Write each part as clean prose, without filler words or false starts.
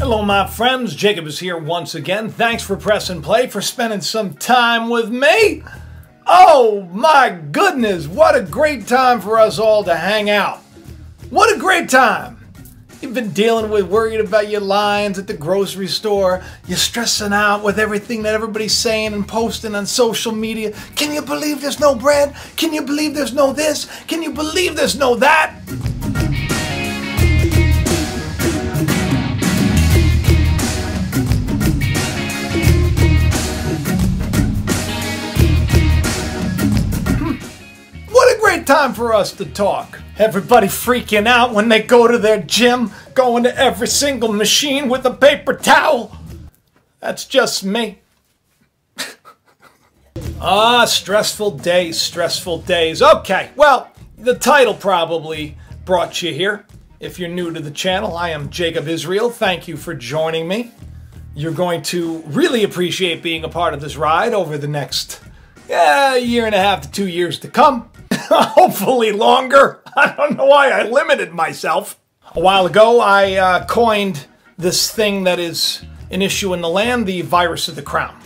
Hello my friends, Jacob is here once again. Thanks for pressing play, for spending some time with me. Oh my goodness, what a great time for us all to hang out. What a great time. You've been worried about your lines at the grocery store. You're stressing out with everything that everybody's saying and posting on social media. Can you believe there's no bread? Can you believe there's no this? Can you believe there's no that? Time for us to talk. Everybody freaking out when they go to their gym, going to every single machine with a paper towel. That's just me. Stressful days, stressful days. Okay, well, the title probably brought you here. If you're new to the channel, I am Jacob Israel. Thank you for joining me. You're going to really appreciate being a part of this ride over the next year and a half to 2 years to come. Hopefully longer. I don't know why I limited myself. A while ago, I coined this thing that is an issue in the land, the virus of the crown.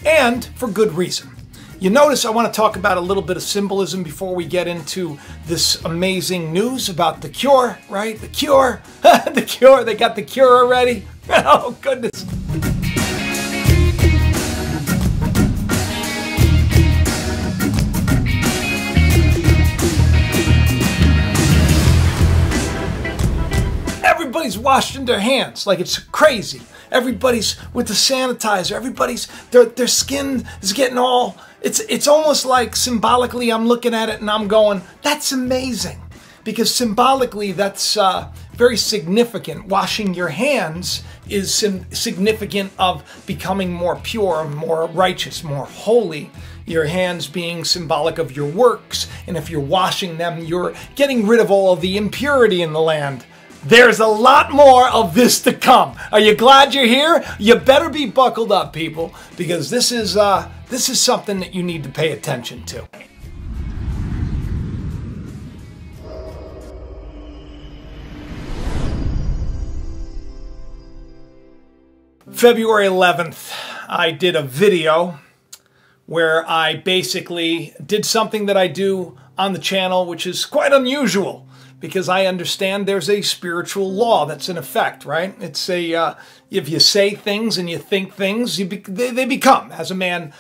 And for good reason. You notice I want to talk about a little bit of symbolism before we get into this amazing news about the cure, right? The cure. The cure. They got the cure already. Oh, goodness. Everybody's washing their hands like it's crazy. Everybody's with the sanitizer. Everybody's, their skin is getting all, it's almost like symbolically I'm looking at it and I'm going, that's amazing. Because symbolically that's very significant. Washing your hands is significant of becoming more pure, more righteous, more holy. Your hands being symbolic of your works. And if you're washing them, you're getting rid of all of the impurity in the land. There's a lot more of this to come. Are you glad you're here? You better be buckled up, people, because this is something that you need to pay attention to. February 11th, I did a video where I basically did something that I do on the channel, which is quite unusual. Because I understand there's a spiritual law that's in effect, right? It's a, if you say things and you think things, they become. As a man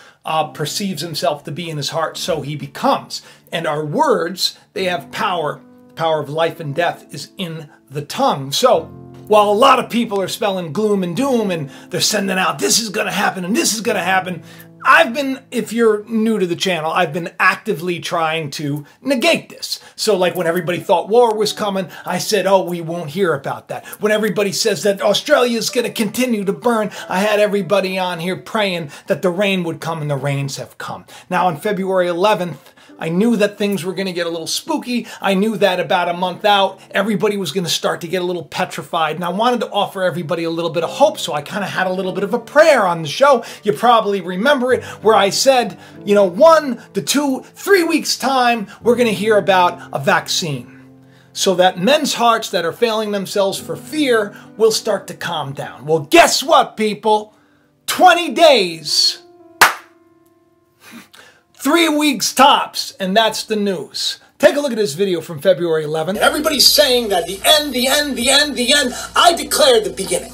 perceives himself to be in his heart, so he becomes. And our words, they have power. The power of life and death is in the tongue. So while a lot of people are spelling gloom and doom and they're sending out, this is going to happen and this is going to happen, I've been, if you're new to the channel, I've been actively trying to negate this. So like when everybody thought war was coming, I said, oh, we won't hear about that. When everybody says that Australia is going to continue to burn, I had everybody on here praying that the rain would come, and the rains have come. Now on February 11th, I knew that things were going to get a little spooky. I knew that about a month out, everybody was going to start to get a little petrified. And I wanted to offer everybody a little bit of hope. So I kind of had a little bit of a prayer on the show. You probably remember it, where I said, you know, 1 to 2, 3 weeks time, we're going to hear about a vaccine. So that men's hearts that are failing themselves for fear will start to calm down. Well, guess what, people? 20 days. 3 weeks tops, and that's the news. Take a look at this video from February 11th. Everybody's saying that the end, the end, the end, the end. I declare the beginning.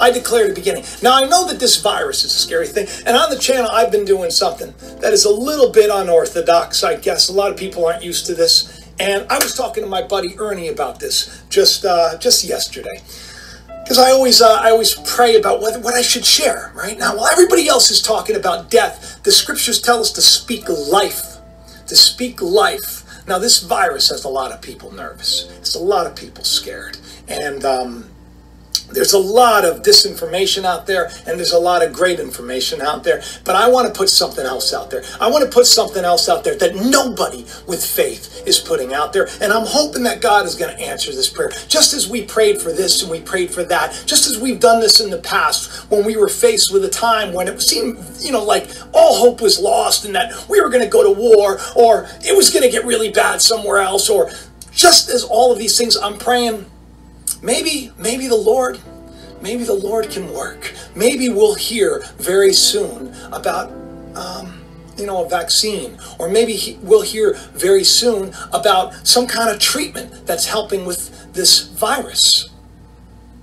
I declare the beginning. Now, I know that this virus is a scary thing, and on the channel, I've been doing something that is a little bit unorthodox, I guess. A lot of people aren't used to this, and I was talking to my buddy Ernie about this just yesterday. Because I always pray about what I should share, right? Now, while everybody else is talking about death, the scriptures tell us to speak life. To speak life. Now, this virus has a lot of people nervous. It's a lot of people scared. And there's a lot of disinformation out there, and there's a lot of great information out there. But I want to put something else out there. I want to put something else out there that nobody with faith is putting out there. And I'm hoping that God is going to answer this prayer. Just as we prayed for this and we prayed for that, just as we've done this in the past when we were faced with a time when it seemed, you know, like all hope was lost and that we were going to go to war, or it was going to get really bad somewhere else, or just as all of these things, I'm praying, maybe the Lord maybe the Lord can work. Maybe we'll hear very soon about, a vaccine, or maybe we'll hear very soon about some kind of treatment that's helping with this virus.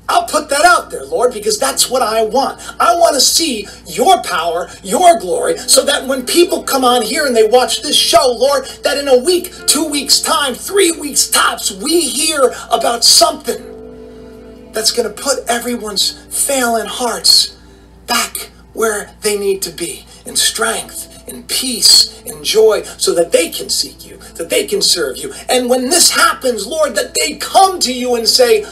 I'll put that out there, Lord, because that's what I want. I want to see your power, your glory, so that when people come on here and they watch this show, Lord, that in a week, 2 weeks' time, 3 weeks tops, we hear about something that's going to put everyone's failing hearts back where they need to be, in strength, in peace, in joy, so that they can seek you, that they can serve you. And when this happens, Lord, that they come to you and say,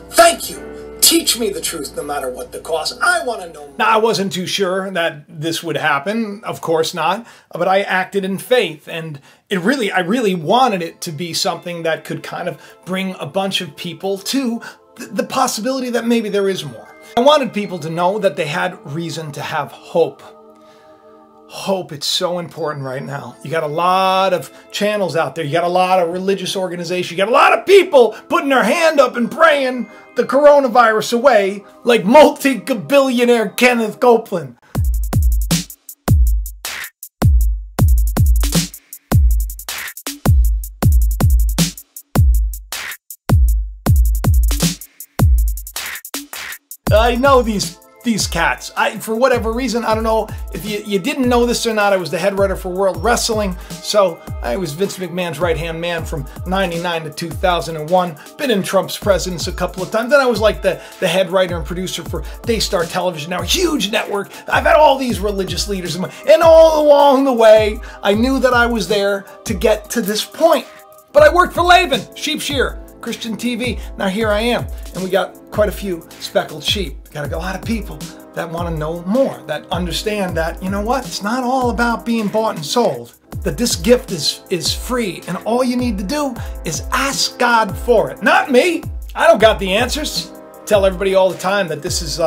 thank you. Teach me the truth no matter what the cost. I want to know more. Now, I wasn't too sure that this would happen. Of course not. But I acted in faith. And I really wanted it to be something that could kind of bring a bunch of people to the possibility that maybe there is more. I wanted people to know that they had reason to have hope. Hope, it's so important right now. You got a lot of channels out there. You got a lot of religious organizations. You got a lot of people putting their hand up and praying the coronavirus away, like multi-billionaire Kenneth Copeland. I know these cats. For whatever reason, I don't know if you didn't know this or not, I was the head writer for World Wrestling. So I was Vince McMahon's right-hand man from 99 to 2001. Been in Trump's presence a couple of times. Then I was like the head writer and producer for Daystar Television, now a huge network. I've had all these religious leaders and all along the way, I knew that I was there to get to this point. But I worked for Laban, Sheep Shear, Christian TV. Now here I am, and we got quite a few speckled sheep. Got a lot of people that want to know more, that understand that, you know what, it's not all about being bought and sold. That this gift is free, and all you need to do is ask God for it. Not me. I don't got the answers. Tell everybody all the time that this is,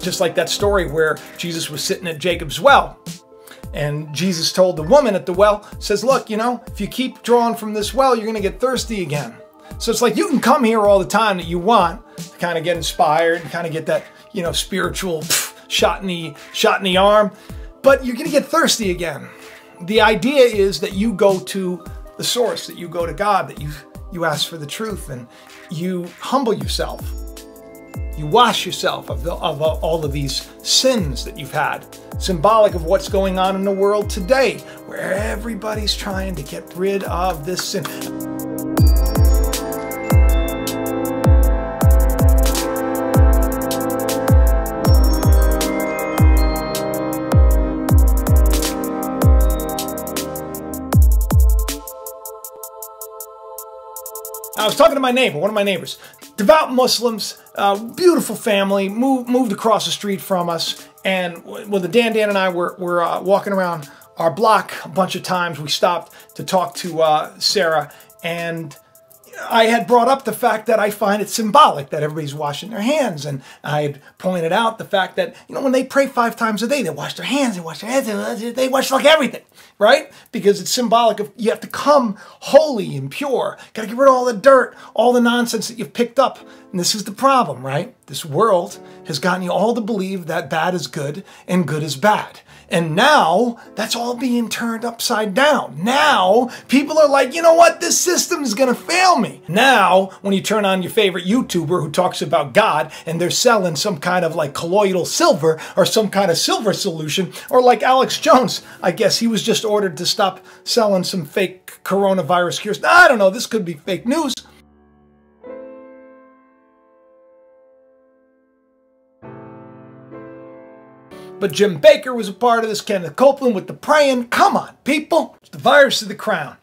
just like that story where Jesus was sitting at Jacob's well. And Jesus told the woman at the well, says, look, if you keep drawing from this well, you're going to get thirsty again. So it's like you can come here all the time that you want to kind of get inspired and kind of get that, spiritual shot in the arm, but you're going to get thirsty again. The idea is that you go to the source, that you go to God, that you ask for the truth, and you humble yourself. You wash yourself of all of these sins that you've had, symbolic of what's going on in the world today, where everybody's trying to get rid of this sin. I was talking to my neighbor, one of my neighbors, devout Muslims, beautiful family, moved across the street from us. And when Dan and I were walking around our block a bunch of times, we stopped to talk to Sarah. And I had brought up the fact that I find it symbolic that everybody's washing their hands. And I had pointed out the fact that, when they pray 5 times a day, they wash their hands, they wash their heads, they wash like everything, right? Because it's symbolic of you have to come holy and pure. Got to get rid of all the dirt, all the nonsense that you've picked up. And this is the problem, right? This world has gotten you all to believe that bad is good and good is bad. And now that's all being turned upside down. Now people are like, you know what? This system is going to fail me. Now, when you turn on your favorite YouTuber who talks about God and they're selling some kind of like colloidal silver or some kind of silver solution, or like Alex Jones, I guess he was just ordered to stop selling some fake coronavirus cures. I don't know. This could be fake news. But Jim Baker was a part of this, Kenneth Copeland with the praying. Come on, people. It's the virus of the crown.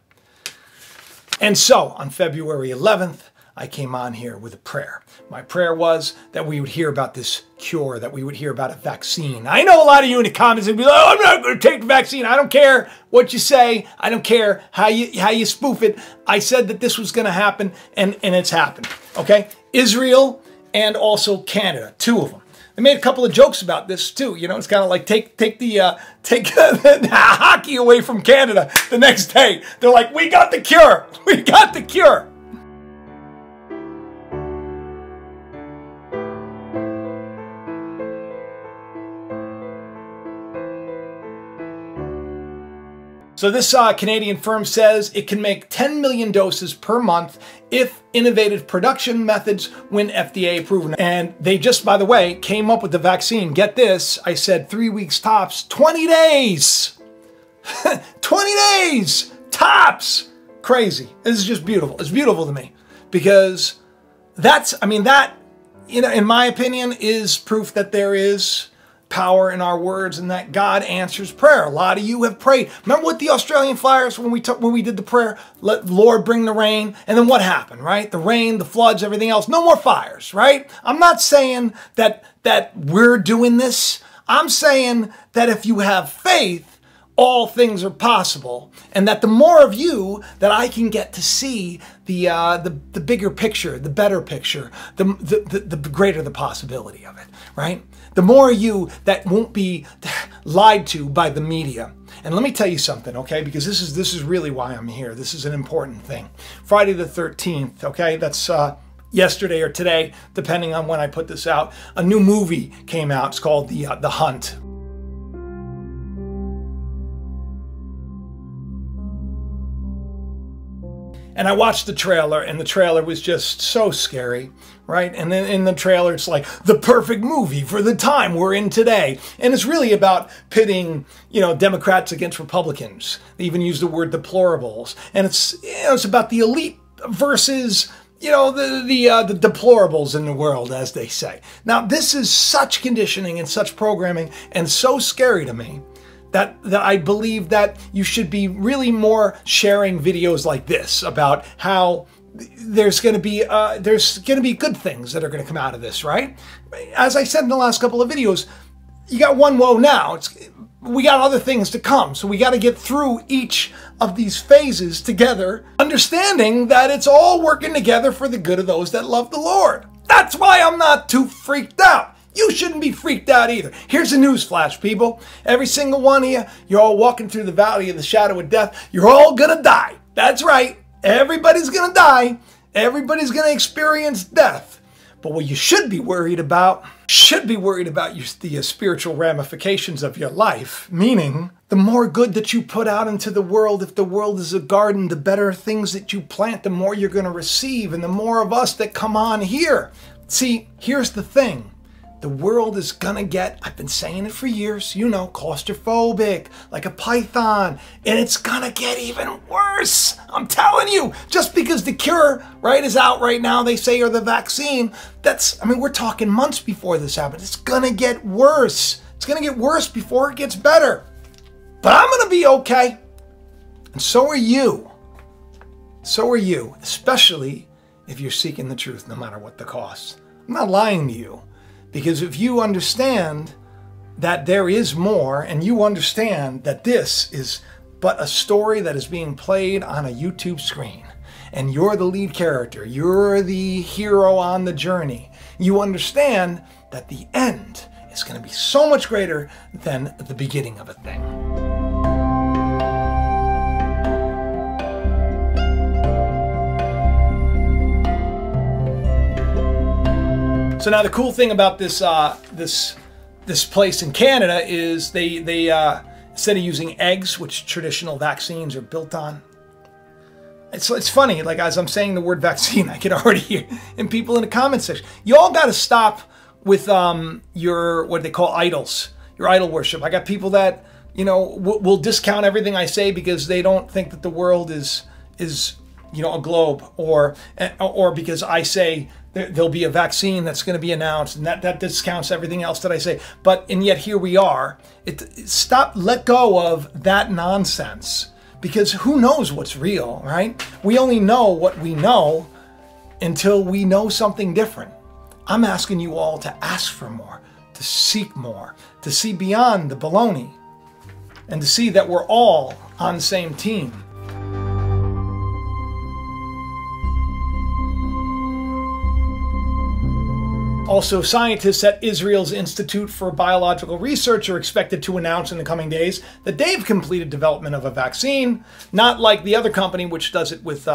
And so, on February 11th, I came on here with a prayer. My prayer was that we would hear about this cure, that we would hear about a vaccine. I know a lot of you in the comments would be like, oh, I'm not going to take the vaccine. I don't care what you say. I don't care how you spoof it. I said that this was going to happen, and it's happened. Okay? Israel and also Canada, 2 of them. They made a couple of jokes about this too. It's kind of like take the hockey away from Canada the next day. They're like, we got the cure. We got the cure. So this Canadian firm says it can make 10 million doses per month if innovative production methods win FDA approval. And they just, by the way, came up with the vaccine. Get this, I said 3 weeks tops, 20 days. 20 days tops. Crazy. This is just beautiful. It's beautiful to me because that's, I mean, that, you know, in my opinion, is proof that there is power in our words and that God answers prayer. A lot of you have prayed. Remember with the Australian fires when we did the prayer, let Lord bring the rain, and then what happened, right? The rain, the floods, everything else. No more fires, right? I'm not saying that we're doing this. I'm saying that if you have faith, all things are possible, and that the more of you that I can get to see the bigger picture, the better picture, the greater the possibility of it, right? The more you that won't be lied to by the media. And let me tell you something, okay? Because this is really why I'm here. This is an important thing. Friday the 13th, okay? That's yesterday or today, depending on when I put this out. A new movie came out. It's called The Hunt. And I watched the trailer, and the trailer was just so scary, right? And then in the trailer, it's like the perfect movie for the time we're in today. And it's really about pitting, you know, Democrats against Republicans. They even use the word deplorables. And it's, you know, it's about the elite versus, you know, the deplorables in the world, as they say. Now, this is such conditioning and such programming and so scary to me that I believe that you should be really more sharing videos like this about how there's going to be good things that are going to come out of this, right? As I said in the last couple of videos, you got one woe now. We got other things to come, so we got to get through each of these phases together, understanding that it's all working together for the good of those that love the Lord. That's why I'm not too freaked out. You shouldn't be freaked out either. Here's a news flash, people. Every single one of you, you're all walking through the valley of the shadow of death. You're all gonna die. That's right. Everybody's gonna die. Everybody's gonna experience death. But what you should be worried about, the spiritual ramifications of your life. Meaning, the more good that you put out into the world, if the world is a garden, the better things that you plant, the more you're gonna receive, and the more of us that come on here. See, here's the thing. The world is gonna get, I've been saying it for years, you know, claustrophobic, like a python, and it's gonna get even worse. I'm telling you, just because the cure, right, is out right now, they say, or the vaccine, we're talking months before this happens. It's gonna get worse. It's gonna get worse before it gets better. But I'm gonna be okay. And so are you. So are you, especially if you're seeking the truth, no matter what the cost. I'm not lying to you. Because if you understand that there is more, and you understand that this is but a story that is being played on a YouTube screen, and you're the lead character, you're the hero on the journey, you understand that the end is going to be so much greater than the beginning of a thing. So now the cool thing about this this place in Canada is they instead of using eggs, which traditional vaccines are built on, it's funny. Like as I'm saying the word vaccine, I can already hear and people in the comment section. You all got to stop with your what they call idols, your idol worship. I got people that will discount everything I say because they don't think that the world is a globe, or because I say there'll be a vaccine that's going to be announced, and that discounts everything else that I say. And yet here we are. Let go of that nonsense, because who knows what's real, right? We only know what we know until we know something different. I'm asking you all to ask for more, to seek more, to see beyond the baloney, and to see that we're all on the same team. Also, scientists at Israel's Institute for Biological Research are expected to announce in the coming days that they've completed development of a vaccine, not like the other company which does it with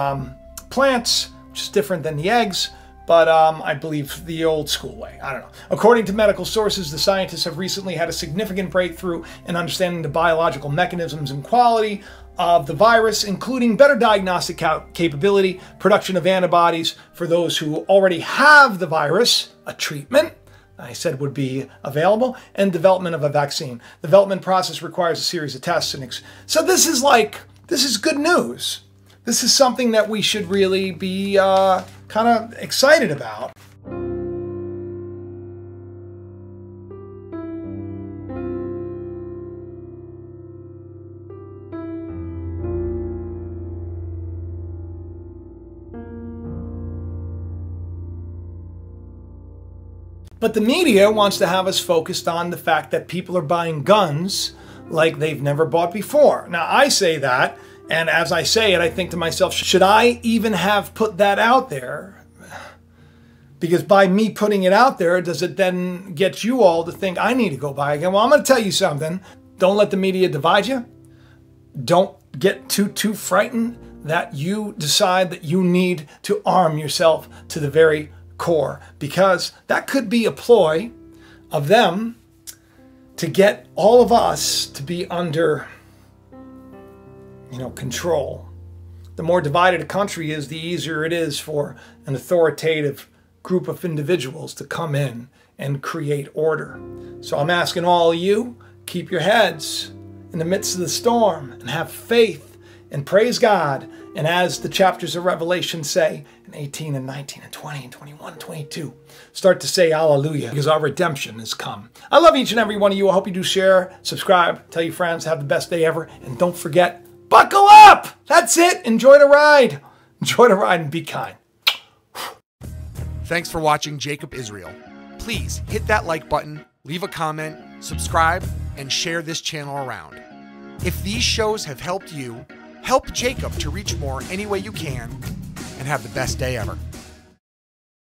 plants, which is different than the eggs, but I believe the old school way. I don't know. According to medical sources, the scientists have recently had a significant breakthrough in understanding the biological mechanisms and quality of the virus, including better diagnostic capability, production of antibodies for those who already have the virus, a treatment, I said would be available, and development of a vaccine. The development process requires a series of tests. So this is good news. This is something that we should really be kind of excited about. But the media wants to have us focused on the fact that people are buying guns like they've never bought before. Now, I say that, and as I say it, I think to myself, should I even have put that out there? Because by me putting it out there, does it then get you all to think I need to go buy again? Well, I'm going to tell you something. Don't let the media divide you. Don't get too frightened that you decide that you need to arm yourself to the very core, because that could be a ploy of them to get all of us to be under, control. The more divided a country is, the easier it is for an authoritative group of individuals to come in and create order. So I'm asking all of you, keep your heads in the midst of the storm and have faith and praise God. And as the chapters of Revelation say, in 18 and 19 and 20 and 21 and 22, start to say hallelujah, because our redemption has come. I love each and every one of you. I hope you do share, subscribe, tell your friends, have the best day ever. And don't forget, buckle up. That's it. Enjoy the ride. Enjoy the ride and be kind. Thanks for watching Jacob Israel. Please hit that like button, leave a comment, subscribe, and share this channel around. If these shows have helped you, help Jacob to reach more any way you can, and have the best day ever.